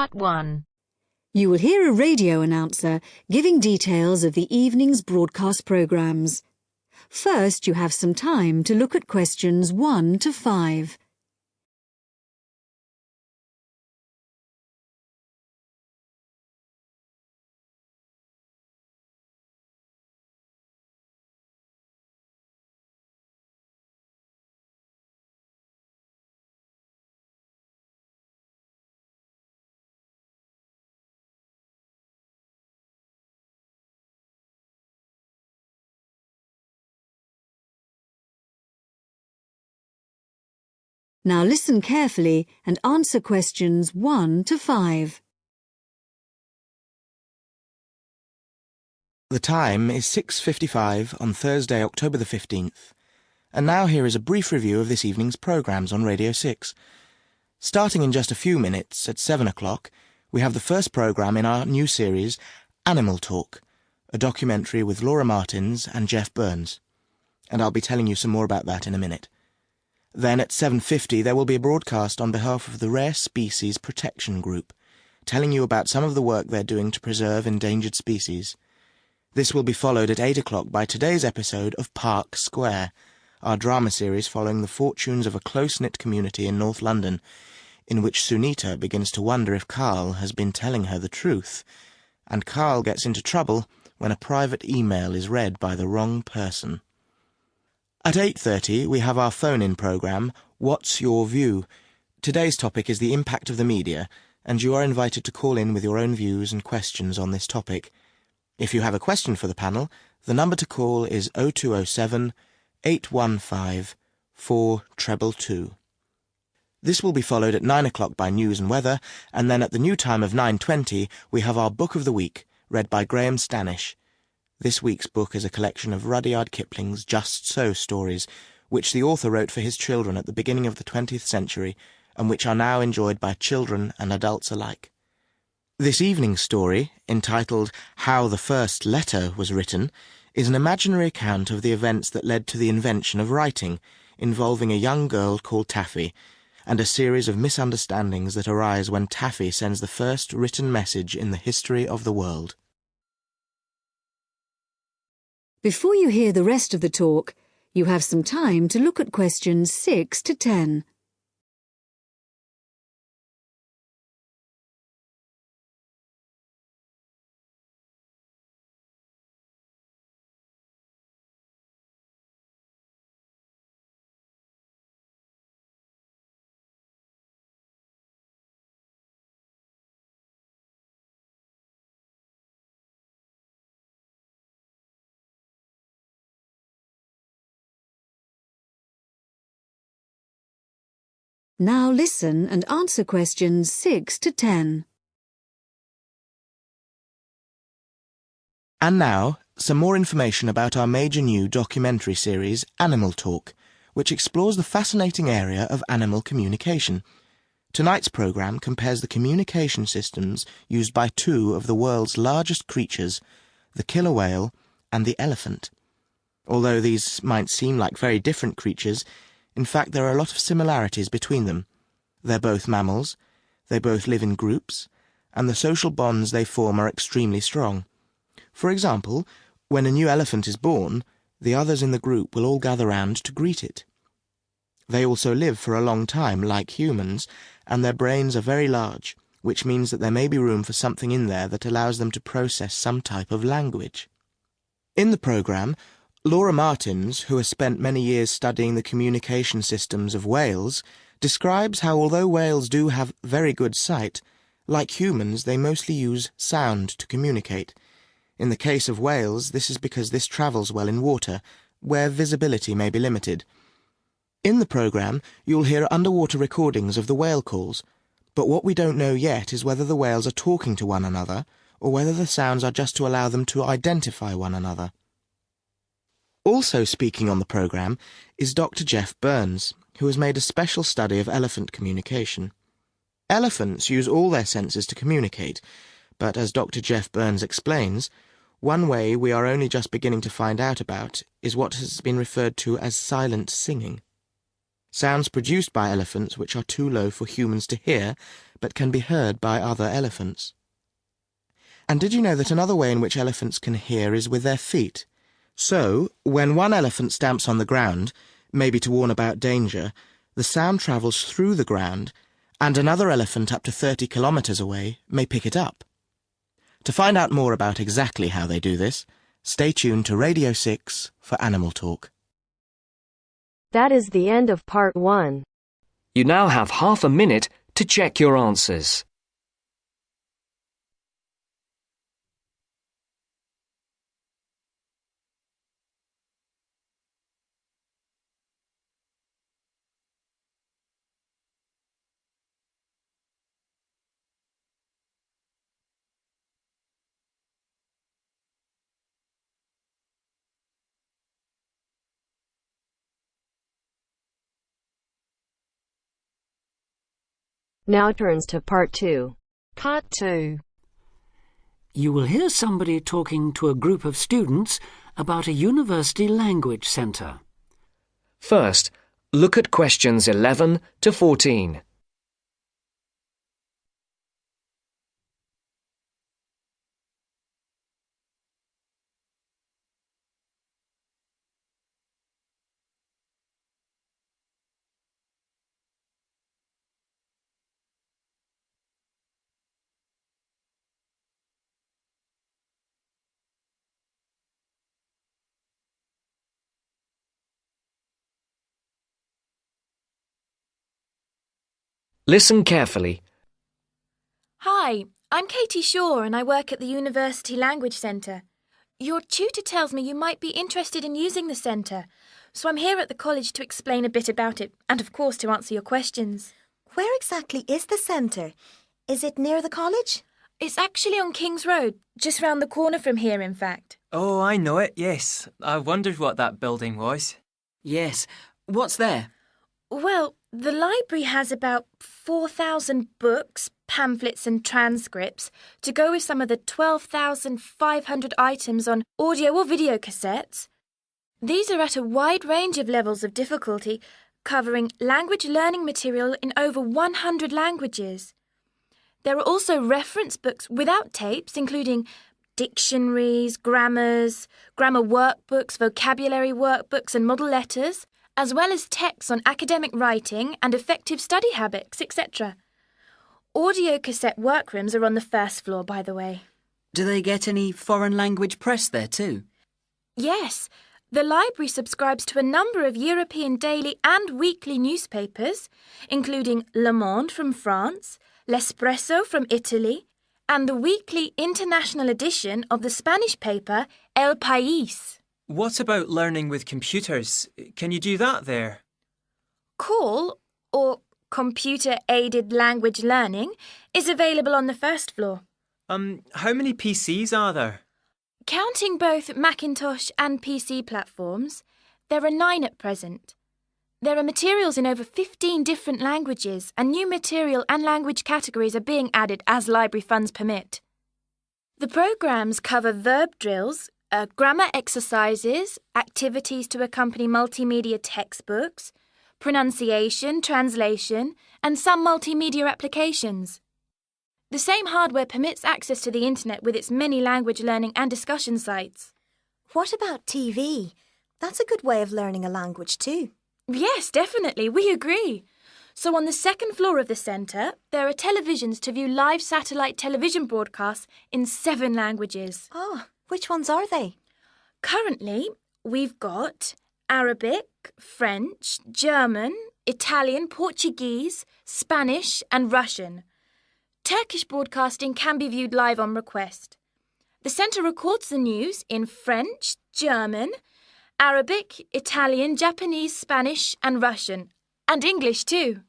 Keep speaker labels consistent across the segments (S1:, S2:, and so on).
S1: Part 1.
S2: You will hear a radio announcer giving details of the evening's broadcast programmes. First, you have some time to look at questions 1 to 5. Now listen carefully and answer questions 1 to 5.
S3: The time is 6:55 on Thursday, October the 15th. And now here is a brief review of this evening's programmes on Radio 6. Starting in just a few minutes, at 7 o'clock, we have the first programme in our new series, Animal Talk, a documentary with Laura Martins and Jeff Burns. And I'll be telling you some more about that in a minute. Then at 7:50 there will be a broadcast on behalf of the Rare Species Protection Group, telling you about some of the work they're doing to preserve endangered species. This will be followed at 8 o'clock by today's episode of Park Square, our drama series following the fortunes of a close-knit community in North London, in which Sunita begins to wonder if Carl has been telling her the truth, and Carl gets into trouble when a private email is read by the wrong person. At 8:30 we have our phone-in programme, What's Your View? Today's topic is the impact of the media, and you are invited to call in with your own views and questions on this topic. If you have a question for the panel, the number to call is 0207 815 4222. This will be followed at 9 o'clock by news and weather, and then at the new time of 9:20 we have our Book of the Week, read by Graham Stanish. This week's book is a collection of Rudyard Kipling's Just So stories, which the author wrote for his children at the beginning of the 20th century, and which are now enjoyed by children and adults alike. This evening's story, entitled How the First Letter Was Written, is an imaginary account of the events that led to the invention of writing, involving a young girl called Taffy, and a series of misunderstandings that arise when Taffy sends the first written message in the history of the world.
S2: Before you hear the rest of the talk, you have some time to look at questions 6 to 10. Now listen and answer questions 6 to 10.
S3: And now, some more information about our major new documentary series, Animal Talk, which explores the fascinating area of animal communication. Tonight's programme compares the communication systems used by two of the world's largest creatures, the killer whale and the elephant. Although these might seem like very different creatures, in fact there are a lot of similarities between them. They're both mammals, they both live in groups, and the social bonds they form are extremely strong. For example, when a new elephant is born, the others in the group will all gather round to greet it. They also live for a long time, like humans, and their brains are very large, which means that there may be room for something in there that allows them to process some type of language. In the programme, Laura Martins, who has spent many years studying the communication systems of whales, describes how although whales do have very good sight, like humans they mostly use sound to communicate. In the case of whales, this is because this travels well in water, where visibility may be limited. In the programme, you'll hear underwater recordings of the whale calls, but what we don't know yet is whether the whales are talking to one another, or whether the sounds are just to allow them to identify one another. Also speaking on the programme is Dr. Jeff Burns, who has made a special study of elephant communication. Elephants use all their senses to communicate, but as Dr. Jeff Burns explains, one way we are only just beginning to find out about is what has been referred to as silent singing. Sounds produced by elephants which are too low for humans to hear, but can be heard by other elephants. And did you know that another way in which elephants can hear is with their feet? So, when one elephant stamps on the ground, maybe to warn about danger, the sound travels through the ground, and another elephant up to 30 kilometres away may pick it up. To find out more about exactly how they do this, stay tuned to Radio 6 for Animal Talk.
S1: That is the end of part 1.
S4: You now have half a minute to check your answers.
S1: Now turns to part 2.
S5: Part 2.
S6: You will hear somebody talking to a group of students about a university language centre.
S4: First, look at questions 11 to 14. Listen carefully.
S7: Hi, I'm Katie Shaw and I work at the University Language Centre. Your tutor tells me you might be interested in using the centre, so I'm here at the college to explain a bit about it and, of course, to answer your questions.
S8: Where exactly is the centre? Is it near the college?
S7: It's actually on King's Road, just round the corner from here, in fact.
S9: Oh, I know it, yes. I wondered what that building was.
S6: Yes. What's there?
S7: Well, the library has about 4,000 books, pamphlets and transcripts to go with some of the 12,500 items on audio or video cassettes. These are at a wide range of levels of difficulty, covering language learning material in over 100 languages. There are also reference books without tapes, including dictionaries, grammar workbooks, vocabulary workbooks and model letters, as well as texts on academic writing and effective study habits, etc. Audio cassette workrooms are on the first floor, by the way.
S6: Do they get any foreign language press there too?
S7: Yes, the library subscribes to a number of European daily and weekly newspapers, including Le Monde from France, L'Espresso from Italy, and the weekly international edition of the Spanish paper El País.
S9: What about learning with computers? Can you do that there?
S7: CALL, or Computer-Aided Language Learning, is available on the first floor.
S9: How many PCs are there?
S7: Counting both Macintosh and PC platforms, there are 9 at present. There are materials in over 15 different languages, and new material and language categories are being added as library funds permit. The programmes cover verb drills, grammar exercises, activities to accompany multimedia textbooks, pronunciation, translation, and some multimedia applications. The same hardware permits access to the internet with its many language learning and discussion sites.
S8: What about TV? That's a good way of learning a language too.
S7: Yes, definitely, we agree. So on the second floor of the centre, there are televisions to view live satellite television broadcasts in 7 languages.
S8: Oh, which ones are they?
S7: Currently, we've got Arabic, French, German, Italian, Portuguese, Spanish and Russian. Turkish broadcasting can be viewed live on request. The centre records the news in French, German, Arabic, Italian, Japanese, Spanish and Russian, and English too.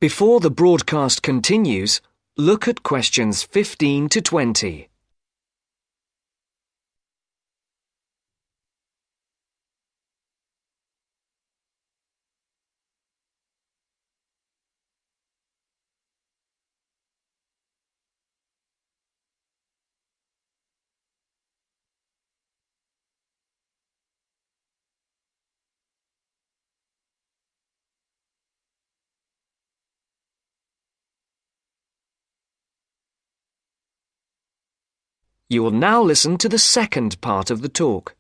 S4: Before the broadcast continues, look at questions 15 to 20. You will now listen to the second part of the talk.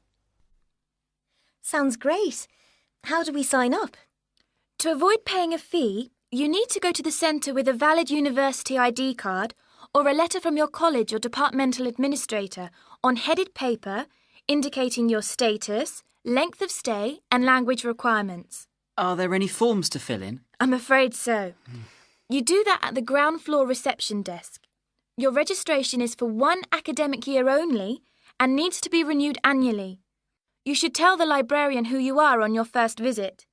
S8: Sounds great. How do we sign up?
S7: To avoid paying a fee, you need to go to the centre with a valid university ID card or a letter from your college or departmental administrator on headed paper indicating your status, length of stay and language requirements.
S5: Are there any forms to fill in?
S7: I'm afraid so. You do that at the ground floor reception desk. Your registration is for 1 academic year only and needs to be renewed annually. You should tell the librarian who you are on your first visit,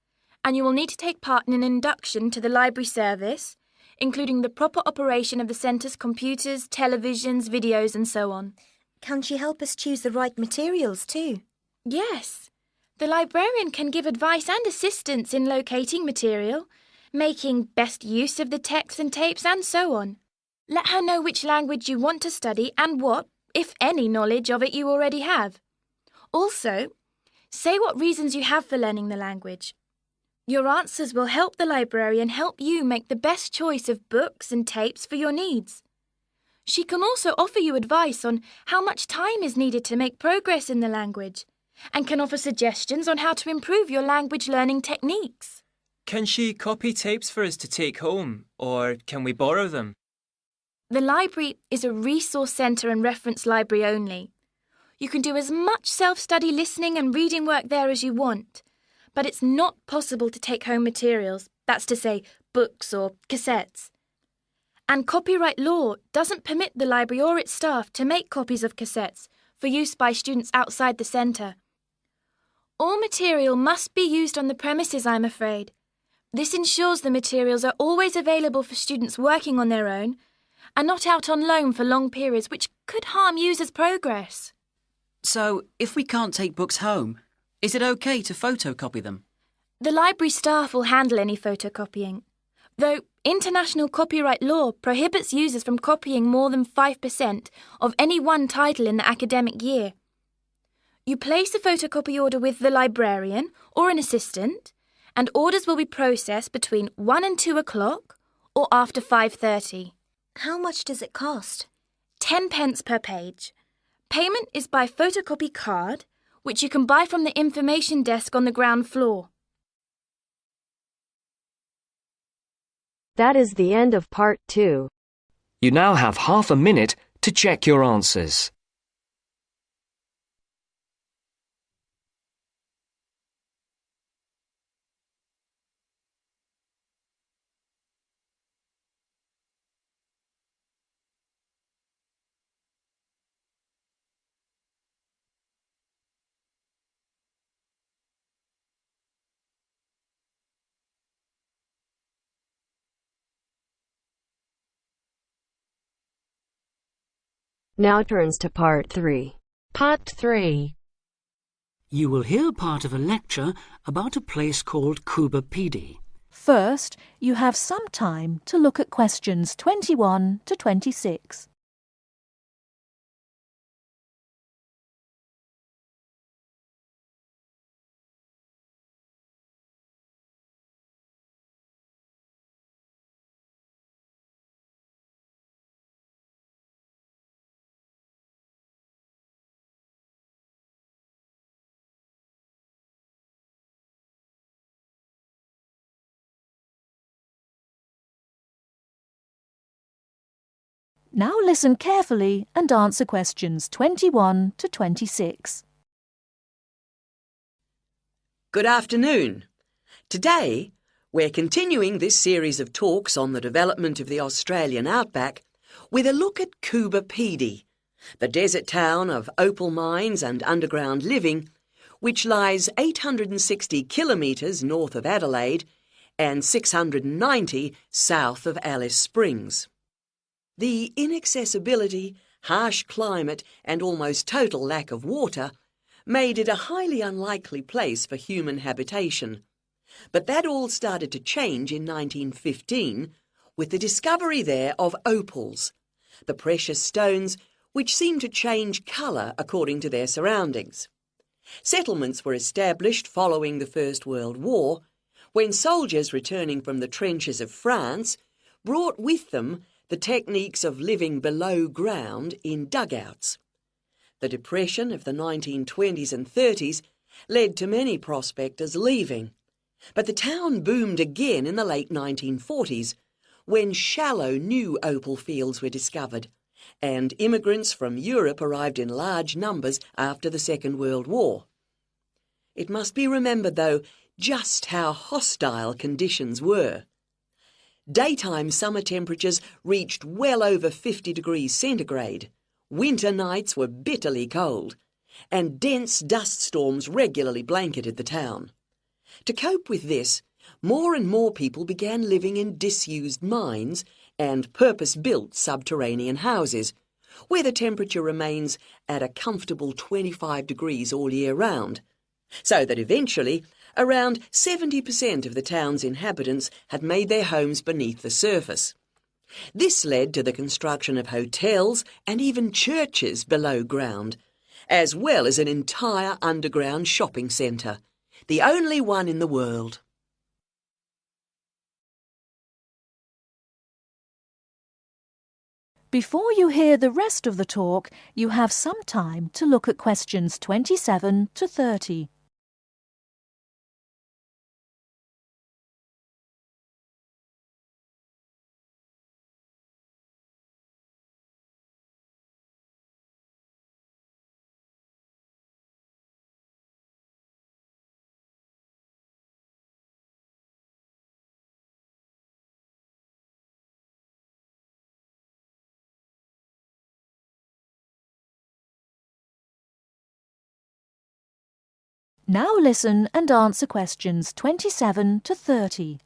S7: and you will need to take part in an induction to the library service, including the proper operation of the centre's computers, televisions, videos and so on.
S8: Can she help us choose the right materials too?
S7: Yes. The librarian can give advice and assistance in locating material, making best use of the texts and tapes and so on. Let her know which language you want to study and what, if any, knowledge of it you already have. Also, say what reasons you have for learning the language. Your answers will help the librarian help you make the best choice of books and tapes for your needs. She can also offer you advice on how much time is needed to make progress in the language and can offer suggestions on how to improve your language learning techniques.
S9: Can she copy tapes for us to take home, or can we borrow them?
S7: The library is a resource centre and reference library only. You can do as much self-study listening and reading work there as you want, but it's not possible to take home materials, that's to say, books or cassettes. And copyright law doesn't permit the library or its staff to make copies of cassettes for use by students outside the centre. All material must be used on the premises, I'm afraid. This ensures the materials are always available for students working on their own and not out on loan for long periods, which could harm users' progress.
S5: So, if we can't take books home, is it okay to photocopy them?
S7: The library staff will handle any photocopying, though international copyright law prohibits users from copying more than 5% of any one title in the academic year. You place a photocopy order with the librarian or an assistant, and orders will be processed between 1 and 2 o'clock or after 5:30.
S8: How much does it cost?
S7: 10 pence per page. Payment is by photocopy card, which you can buy from the information desk on the ground floor.
S1: That is the end of part 2.
S4: You now have half a minute to check your answers.
S1: Now turns to part 3.
S10: Part 3.
S6: You will hear part of a lecture about a place called Cuba Pedy.
S11: First, you have some time to look at questions 21 to 26. Now listen carefully and answer questions 21 to 26.
S12: Good afternoon. Today, we're continuing this series of talks on the development of the Australian outback with a look at Cuba Pedy, the desert town of opal mines and underground living, which lies 860 kilometres north of Adelaide and 690 south of Alice Springs. The inaccessibility, harsh climate and almost total lack of water made it a highly unlikely place for human habitation. But that all started to change in 1915 with the discovery there of opals, the precious stones which seem to change colour according to their surroundings. Settlements were established following the First World War, when soldiers returning from the trenches of France brought with them the techniques of living below ground in dugouts. The Depression of the 1920s and 30s led to many prospectors leaving, but the town boomed again in the late 1940s when shallow new opal fields were discovered and immigrants from Europe arrived in large numbers after the Second World War. It must be remembered, though, just how hostile conditions were. Daytime summer temperatures reached well over 50 degrees centigrade, winter nights were bitterly cold, and dense dust storms regularly blanketed the town. To cope with this, more and more people began living in disused mines and purpose-built subterranean houses, where the temperature remains at a comfortable 25 degrees all year round, so that eventually around 70% of the town's inhabitants had made their homes beneath the surface. This led to the construction of hotels and even churches below ground, as well as an entire underground shopping centre, the only one in the world.
S11: Before you hear the rest of the talk, you have some time to look at questions 27 to 30. Now listen and answer questions 27 to 30.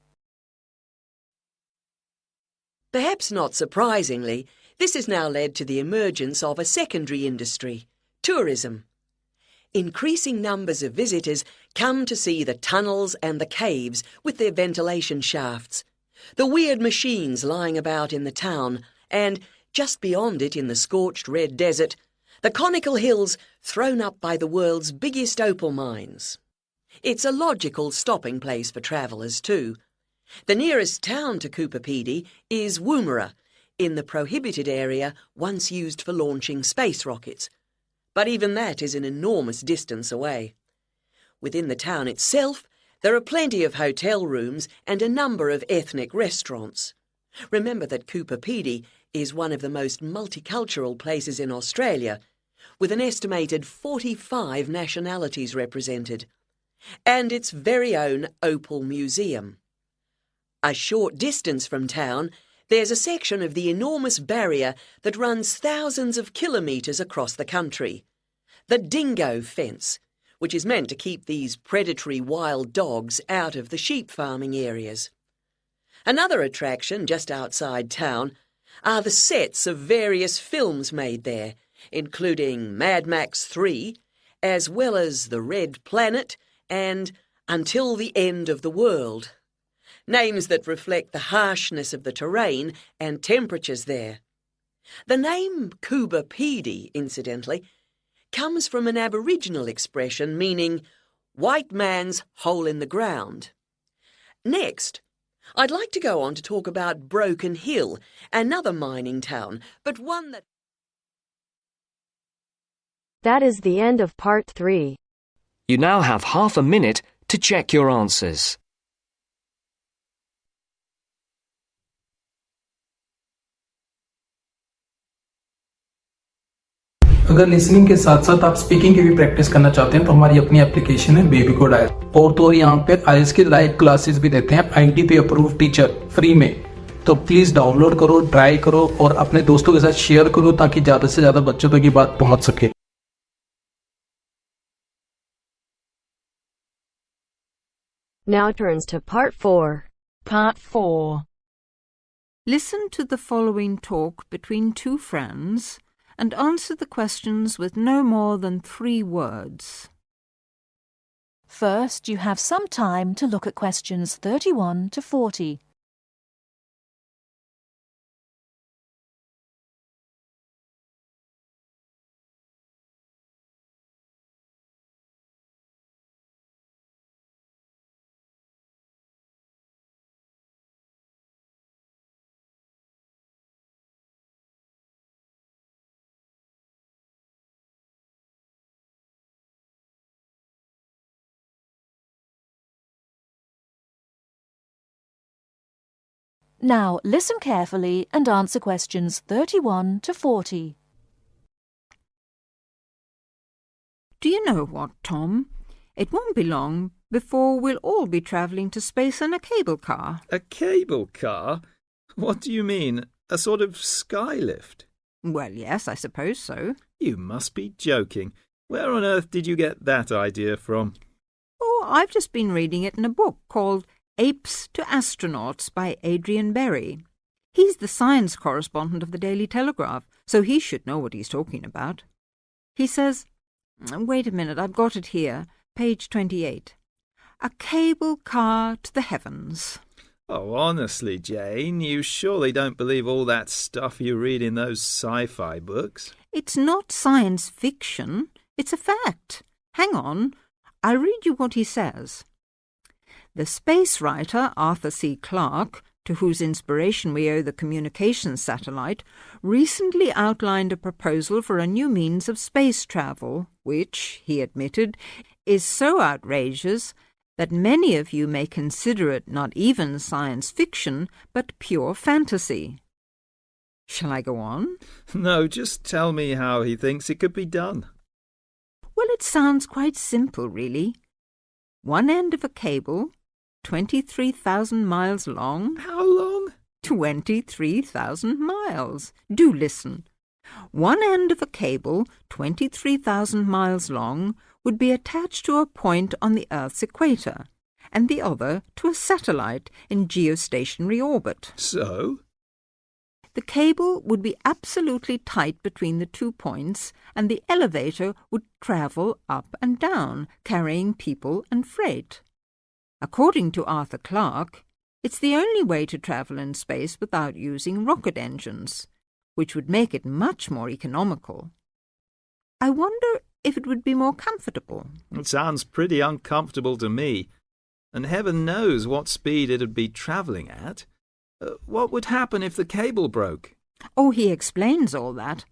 S12: Perhaps not surprisingly, this has now led to the emergence of a secondary industry, tourism. Increasing numbers of visitors come to see the tunnels and the caves with their ventilation shafts, the weird machines lying about in the town, and, just beyond it in the scorched red desert, the conical hills thrown up by the world's biggest opal mines. It's a logical stopping place for travellers too. The nearest town to Coopapedy is Woomera, in the prohibited area once used for launching space rockets. But even that is an enormous distance away. Within the town itself, there are plenty of hotel rooms and a number of ethnic restaurants. Remember that Coopapedy is one of the most multicultural places in Australia, with an estimated 45 nationalities represented, and its very own Opal Museum. A short distance from town, there's a section of the enormous barrier that runs thousands of kilometres across the country, the Dingo Fence, which is meant to keep these predatory wild dogs out of the sheep farming areas. Another attraction just outside town are the sets of various films made there, including Mad Max 3, as well as The Red Planet and Until the End of the World. Names that reflect the harshness of the terrain and temperatures there. The name Coopapedy, incidentally, comes from an Aboriginal expression meaning white man's hole in the ground. Next, I'd like to go on to talk about Broken Hill, another mining town, but one that...
S1: That is the end of part 3.
S4: You now have half a minute to check your answers.
S10: अगर listening के साथ साथ आप speaking की भी practice करना चाहते हैं तो हमारी अपनी एप्लीकेशन है बेबी को डायल और तो यहाँ पे आईएलटीएस की लाइव क्लासेस भी देते हैं आईटीपी अप्रूव्ड टीचर फ्री में तो प्लीज डाउनलोड करो ट्राई करो और अपने दोस्तों के साथ शेयर करो ताकि ज्यादा से ज्यादा बच्चों तक ये बात पहुंच सके
S1: Now turns to part 4.
S13: Part 4. Listen to the following talk between two friends and answer the questions with no more than 3 words.
S11: First, you have some time to look at questions 31 to 40. Now listen carefully and answer questions 31 to 40.
S13: Do you know what, Tom? It won't be long before we'll all be travelling to space in a cable car.
S14: A cable car? What do you mean? A sort of sky lift?
S13: Well, yes, I suppose so.
S14: You must be joking. Where on earth did you get that idea from?
S13: Oh, I've just been reading it in a book called Apes to Astronauts by Adrian Berry. He's the science correspondent of the Daily Telegraph, so he should know what he's talking about. He says, wait a minute, I've got it here, page 28. A cable car to the heavens.
S14: Oh, honestly, Jane, you surely don't believe all that stuff you read in those sci-fi books?
S13: It's not science fiction, it's a fact. Hang on, I'll read you what he says. The space writer Arthur C. Clarke, to whose inspiration we owe the communications satellite, recently outlined a proposal for a new means of space travel, which, he admitted, is so outrageous that many of you may consider it not even science fiction, but pure fantasy. Shall I go on?
S14: No, just tell me how he thinks it could be done.
S13: Well, it sounds quite simple, really. One end of a cable, 23,000 miles long.
S14: How long?
S13: 23,000 miles. Do listen. One end of a cable, 23,000 miles long, would be attached to a point on the Earth's equator, and the other to a satellite in geostationary orbit.
S14: So?
S13: The cable would be absolutely tight between the 2 points, and the elevator would travel up and down, carrying people and freight. According to Arthur Clarke, it's the only way to travel in space without using rocket engines, which would make it much more economical. I wonder if it would be more comfortable.
S14: It sounds pretty uncomfortable to me, and heaven knows what speed it'd be travelling at. What would happen if the cable broke?
S13: Oh, he explains all that.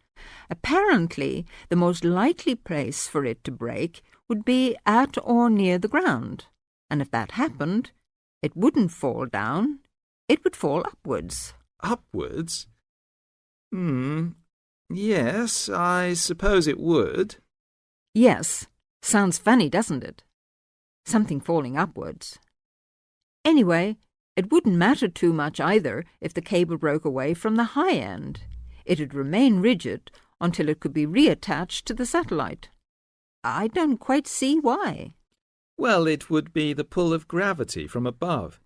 S13: Apparently, the most likely place for it to break would be at or near the ground, and if that happened, it wouldn't fall down, it would fall upwards.
S14: Upwards? Yes, I suppose it would.
S13: Yes, sounds funny, doesn't it? Something falling upwards. Anyway, it wouldn't matter too much either if the cable broke away from the high end. It'd remain rigid until it could be reattached to the satellite. I don't quite see why.
S14: Well, it would be the pull of gravity from above.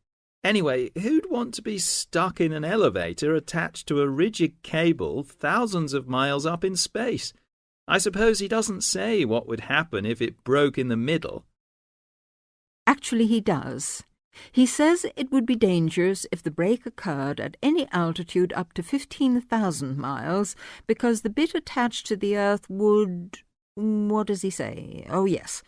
S14: Anyway, who'd want to be stuck in an elevator attached to a rigid cable thousands of miles up in space? I suppose he doesn't say what would happen if it broke in the middle.
S13: Actually, he does. He says it would be dangerous if the break occurred at any altitude up to 15,000 miles, because the bit attached to the Earth would... what does he say? Oh, yes.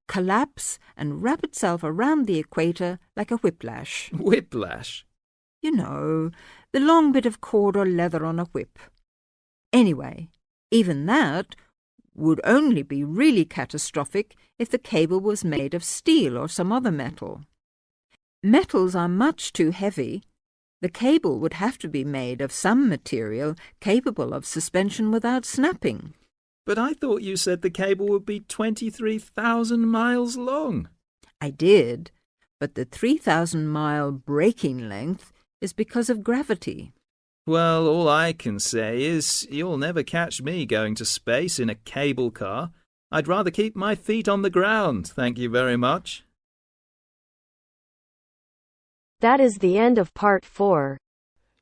S13: Collapse and wrap itself around the equator like a whiplash.
S14: Whiplash?
S13: You know, the long bit of cord or leather on a whip. Anyway, even that would only be really catastrophic if the cable was made of steel or some other metal. Metals are much too heavy. The cable would have to be made of some material capable of suspension without snapping.
S14: But I thought you said the cable would be 23,000 miles long.
S13: I did, but the 3,000-mile breaking length is because of gravity.
S14: Well, all I can say is you'll never catch me going to space in a cable car. I'd rather keep my feet on the ground, thank you very much.
S1: That is the end of part 4.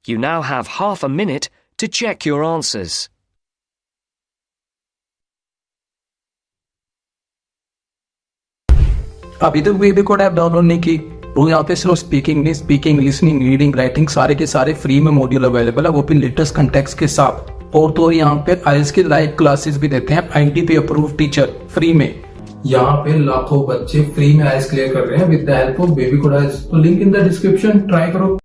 S4: You now have half a minute to check your answers.
S10: अभी तक baby code app download नहीं की तो यहाँ पे सिर्फ speaking listening reading writing सारे के सारे फ्री में मॉड्यूल अवेलेबल है, वो भी लेटेस्ट कंटेक्स्ट के साथ। और तो यहाँ पे आईएलटीएस की लाइव क्लासेस भी देते हैं IELTS अप्रूव्ड टीचर फ्री में। यहाँ पे लाखों बच्चे फ्री में आईएलटीएस क्लियर कर रहे हैं with the help of BabyCode IELTS. तो link in the description, try करो।